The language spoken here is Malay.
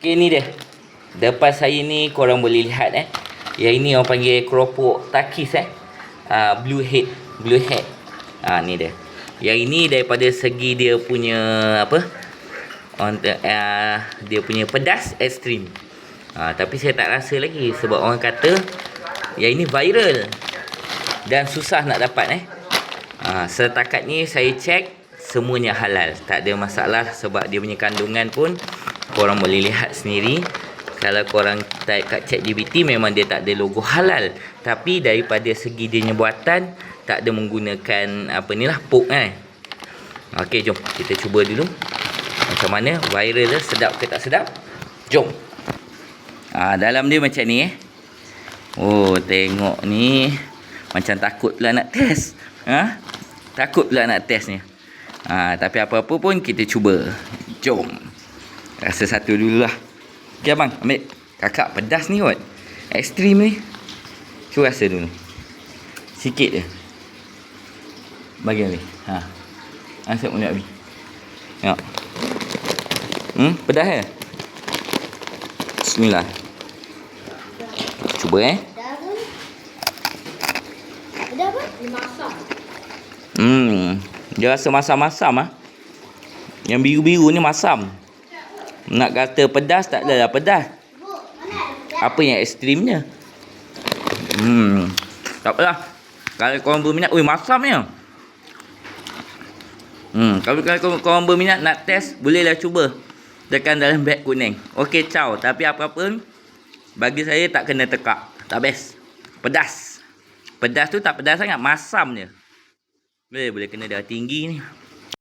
Okay, ni dia. Depan saya ni korang boleh lihat yang ini orang panggil keropok takis blue head. Ni dia. Yang ini daripada segi dia punya dia punya pedas ekstrim. Tapi saya tak rasa lagi sebab orang kata yang ini viral dan susah nak dapat setakat ni saya cek semuanya halal, tak ada masalah sebab dia punya kandungan pun korang boleh lihat sendiri. Kalau korang type kat ChatGPT memang dia tak ada logo halal, tapi daripada segi dia punya buatan tak ada menggunakan pork Okey, jom kita cuba dulu macam mana, viral lah, sedap ke tak sedap. Jom. Dalam dia macam ni Oh, tengok ni macam takut pula nak test. Takut pula nak test ni. Tapi apa-apa pun kita cuba. Jom. Rasa satu dululah. Okay abang, ambil. Kakak pedas ni kot. Ekstrim ni. Cuba rasa dulu. Sikit je. Bagi ambil. Asyik boleh ambil. Tengok. Pedas ke? Bismillah. Cuba Ada apa? Dia masam. Dia rasa masam-masam Yang biru-biru ni masam. Nak kata pedas tak adalah pedas. Apa yang ekstrimnya? Tak apalah. Kalau korang berminat, masamnya. Kalau korang berminat nak test, bolehlah cuba. Tekan dalam beg kuning. Okey, ciao. Tapi apa-apa bagi saya tak kena tekak. Tak best. Pedas. Pedas tu tak pedas sangat, masam je. Boleh kena darah tinggi ni.